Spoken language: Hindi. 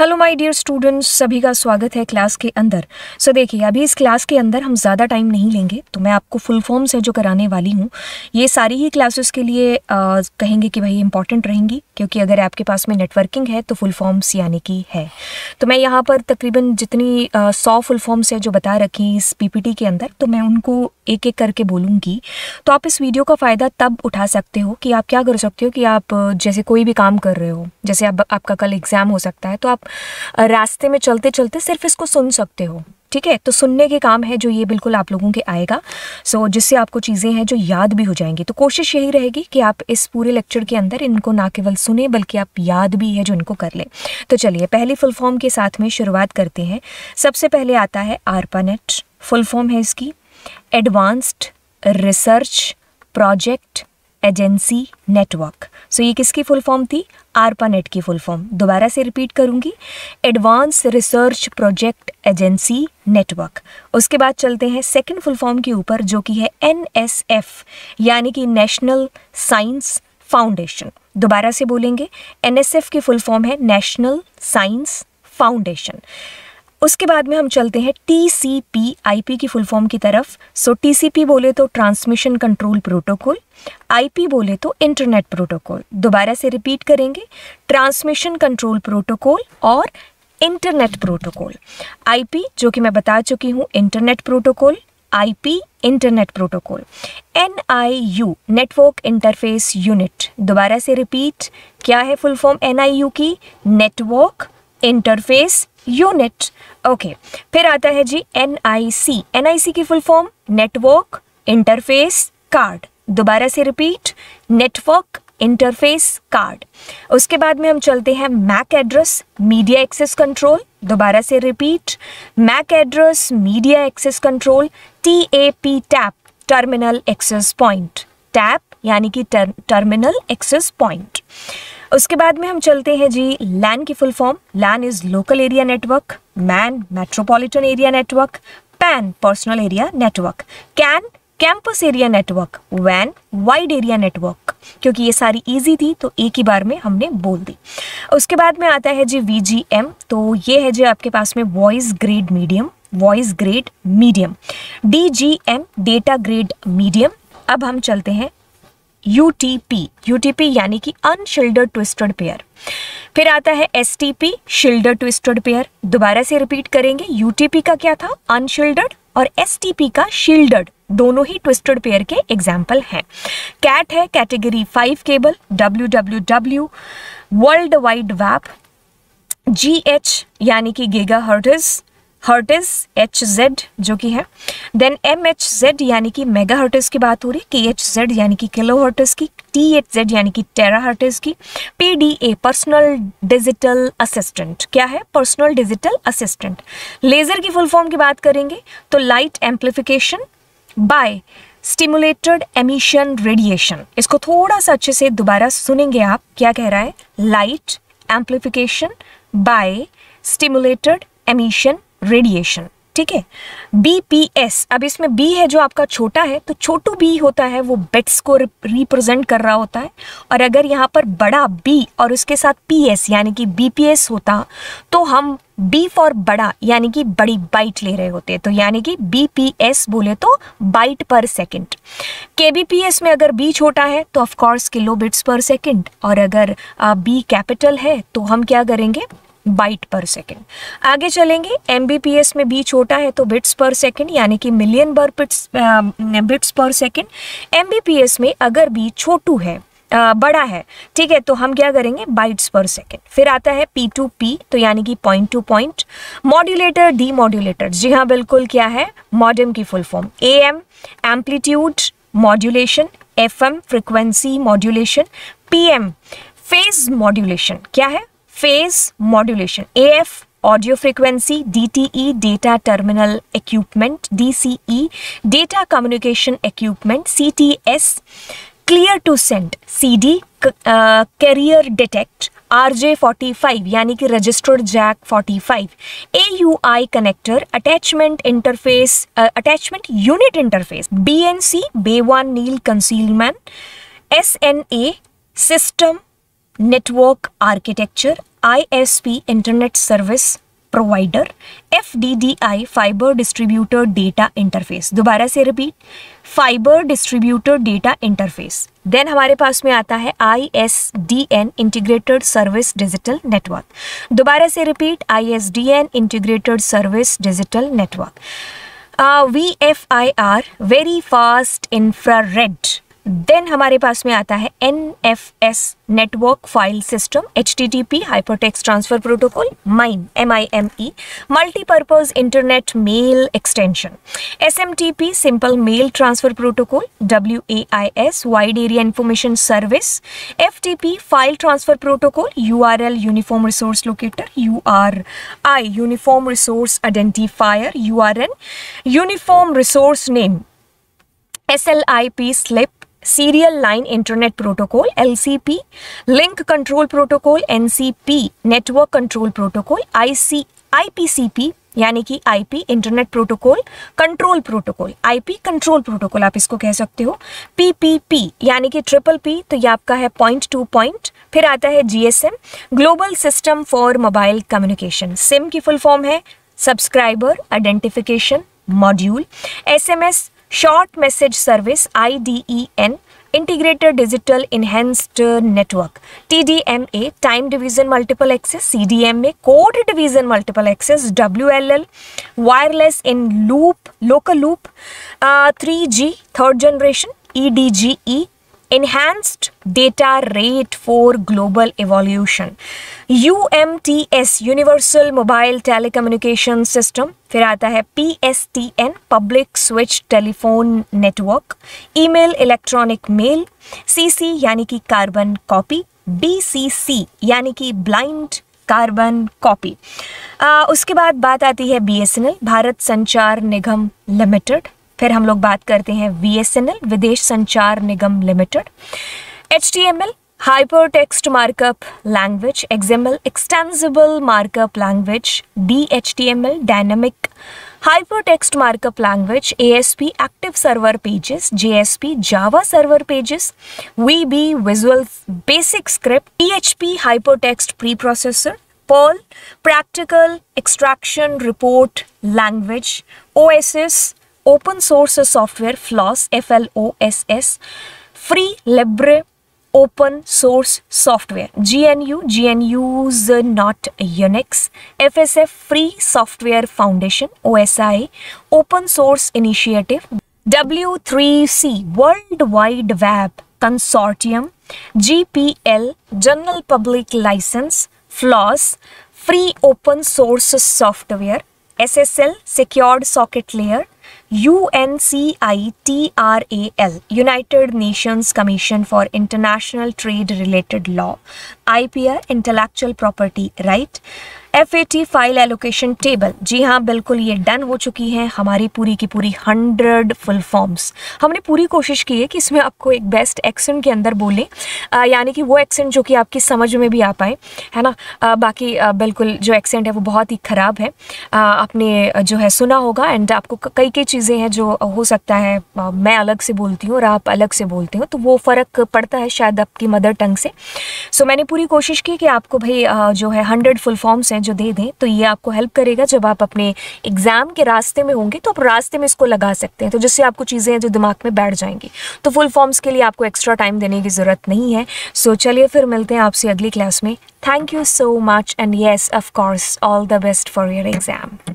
हेलो माय डियर स्टूडेंट्स, सभी का स्वागत है क्लास के अंदर। देखिए, अभी इस क्लास के अंदर हम ज़्यादा टाइम नहीं लेंगे, तो मैं आपको फुल फॉर्म्स है जो कराने वाली हूँ, ये सारी ही क्लासेस के लिए कहेंगे कि भाई इंपॉर्टेंट रहेंगी, क्योंकि अगर आपके पास में नेटवर्किंग है तो फुल फॉर्म्स यानी कि है। तो मैं यहाँ पर तकरीबन जितनी 100 फुल फॉर्म्स है जो बता रखी इस PPT के अंदर, तो मैं उनको एक एक करके बोलूँगी। तो आप इस वीडियो का फ़ायदा तब उठा सकते हो कि आप क्या कर सकते हो कि आप जैसे कोई भी काम कर रहे हो, जैसे आपका कल एग्ज़ाम हो सकता है, तो आप रास्ते में चलते चलते सिर्फ इसको सुन सकते हो। ठीक है, तो सुनने के काम है जो ये बिल्कुल आप लोगों के आएगा। जिससे आपको चीज़ें हैं जो याद भी हो जाएंगी। तो कोशिश यही रहेगी कि आप इस पूरे लेक्चर के अंदर इनको ना केवल सुने बल्कि आप याद भी है जो इनको कर लें। तो चलिए पहली फुल फॉर्म के साथ में शुरुआत करते हैं। सबसे पहले आता है ARPANET। फुल फॉर्म है इसकी advanced research project agency network. ये किसकी फुल फॉर्म थी? ARPANET की फुल फॉर्म। दोबारा से रिपीट करूंगी, advance research project agency network. उसके बाद चलते हैं सेकंड फुल फॉर्म के ऊपर, जो कि है NSF यानी कि नेशनल साइंस फाउंडेशन। दोबारा से बोलेंगे, NSF की फुल फॉर्म है नेशनल साइंस फाउंडेशन। उसके बाद में हम चलते हैं TCP/IP की फुल फॉर्म की तरफ। TCP बोले तो ट्रांसमिशन कंट्रोल प्रोटोकॉल, IP बोले तो इंटरनेट प्रोटोकॉल। दोबारा से रिपीट करेंगे, ट्रांसमिशन कंट्रोल प्रोटोकॉल और इंटरनेट प्रोटोकॉल। IP जो कि मैं बता चुकी हूँ internet protocol, IP internet protocol. NIU network interface unit. दोबारा से रिपीट, क्या है फुल फॉर्म NIU की? Network interface unit. ओके, फिर आता है जी NIC की full form network interface card. दोबारा से रिपीट, नेटवर्क इंटरफेस कार्ड। उसके बाद में हम चलते हैं MAC address media access control. दोबारा से repeat, MAC address media access control. TAP terminal access point. Tap यानी कि टर्मिनल एक्सेस पॉइंट। उसके बाद में हम चलते हैं जी LAN की full form. LAN is local area network, MAN metropolitan area network, PAN personal area network, CAN campus area network, WAN wide area network. क्योंकि ये सारी इजी थी तो एक ही बार में हमने बोल दी। उसके बाद में आता है जी VGM। तो ये है जी आपके पास में voice grade medium. DGM data grade medium. अब हम चलते हैं UTP यानी कि अनशिल्डेड ट्विस्टेड पेयर। फिर आता है STP शिल्डेड ट्विस्टेड पेयर। दोबारा से रिपीट करेंगे, UTP का क्या था? अनशिल्डेड, और STP का शील्डेड। दोनों ही ट्विस्टेड पेयर के एग्जाम्पल हैं। CAT है category 5 cable. WWW world wide web. GH यानी कि गीगा हर्ट्ज HZ जो कि है। देन MHZ यानी कि मेगा हर्ट्ज की बात हो रही है। KHZ यानी कि किलो हर्ट्ज की। THZ यानी कि टेरा हर्ट्ज की। PDA personal digital assistant. क्या है? Personal digital assistant. लेजर की फुल फॉर्म की बात करेंगे तो light amplification by stimulated emission radiation. इसको थोड़ा सा अच्छे से दोबारा सुनेंगे आप, क्या कह रहा है? Light amplification by stimulated emission radiation. ठीक है। BPS, अब इसमें B है जो आपका छोटा है, तो छोटू B होता है वो बिट्स को रिप्रेजेंट कर रहा होता है। और अगर यहाँ पर बड़ा B और उसके साथ PS यानी कि BPS होता तो हम B फॉर बड़ा यानी कि बड़ी बाइट ले रहे होते। तो यानी कि BPS बोले तो बाइट पर सेकंड। KBPS में अगर B छोटा है तो ऑफ कोर्स किलो बिट्स पर सेकंड, और अगर B कैपिटल है तो हम क्या करेंगे? बाइट पर सेकंड। आगे चलेंगे, MBPS में B छोटा है तो बिट्स पर सेकंड यानी कि मिलियन बिट्स पर सेकंड। MBPS में अगर B छोटू है, बड़ा है, ठीक है, तो हम क्या करेंगे? बाइट्स पर सेकंड। फिर आता है P2P, तो यानी कि point to point. Modulator demodulator, जी हाँ बिल्कुल, क्या है? मॉडेम की full form. AM amplitude modulation, FM frequency modulation, PM phase modulation. क्या है? Phase modulation. AF audio frequency, DTE data terminal equipment, DCE data communication equipment, CTS clear to send, CD carrier detect, RJ45 यानी कि registered jack 45, AUI connector, attachment unit interface, BNC bayonet Neill Concelman, SNA system network architecture, ISP internet service provider, FDDI fibre distributor data interface. दोबारा से repeat, fibre distributor data interface. Then हमारे पास में आता है ISDN integrated service digital network. दोबारा से repeat, ISDN integrated service digital network. VFIR very fast infrared. Then हमारे पास में आता है NFS network file system, HTTP hypertext transfer protocol, MIME multipurpose internet mail extension, SMTP simple mail transfer protocol, WAIS wide area information service, FTP file transfer protocol, URL uniform resource locator, URI uniform resource identifier, URN uniform resource name, SLIP slip serial line internet protocol, LCP link control protocol, NCP network control protocol, IPCP यानी कि IP internet protocol control protocol, IP control protocol आप इसको कह सकते हो, PPP यानी कि P, तो ये आपका है पॉइंट टू पॉइंट। फिर आता है GSM global system for mobile communication, SIM की फुल फॉर्म है subscriber identification module, SMS short message service, IDEN integrated digital enhanced network, TDMA time division multiple access, CDMA code division multiple access, WLL wireless in loop local loop, 3G third generation, EDGE enhanced data rate for global evolution, UMTS universal mobile telecommunication system. फिर आता है PSTN public switch telephone network, email electronic mail, CC यानी कि कार्बन कॉपी, BCC यानी कि ब्लाइंड कार्बन कॉपी। उसके बाद बात आती है BSNL भारत संचार निगम लिमिटेड। फिर हम लोग बात करते हैं VSNL Videsh Sanchar Nigam limited, HTML hyper text markup language, XML extensible markup language, DHTML dynamic hyper text markup language, ASP active server pages, JSP Java server pages, VB visual basic script, PHP hyper text pre processor, Perl practical extraction report language, OSS open source software floss, FLOSS free libre open source software, GNU's not Unix, FSF free software foundation, OSI open source initiative, W3C world wide web consortium, GPL general public licence, FLOSS free open source software, SSL secured socket layer, UNCITRAL United Nations Commission for International Trade Related Law, IPR Intellectual Property Right, FAT file allocation table. जी हाँ बिल्कुल ये डन हो चुकी है हमारी पूरी की पूरी 100 फुल फॉर्म्स। हमने पूरी कोशिश की है कि इसमें आपको एक बेस्ट एक्सेंट के अंदर बोलें, यानी कि वो एक्सेंट जो कि आपकी समझ में भी आ पाए, है ना। बाकी बिल्कुल जो एक्सेंट है वो बहुत ही ख़राब है, आपने जो है सुना होगा। एंड आपको कई चीज़ें हैं जो हो सकता है मैं अलग से बोलती हूँ और आप अलग से बोलते हो, तो वो फ़र्क पड़ता है शायद आपकी मदर टंग से। सो मैंने पूरी कोशिश की कि आपको भाई जो है 100 फुल फॉर्म्स हैं जो दे दें, तो ये आपको हेल्प करेगा जब आप अपने एग्ज़ाम के रास्ते में होंगे, तो आप रास्ते में इसको लगा सकते हैं, तो जिससे आपको चीज़ें हैं जो दिमाग में बैठ जाएंगी। तो फुल फॉर्म्स के लिए आपको एक्स्ट्रा टाइम देने की ज़रूरत नहीं है। सो चलिए फिर मिलते हैं आपसे अगली क्लास में। Thank you so much and yes of course all the best for your exam.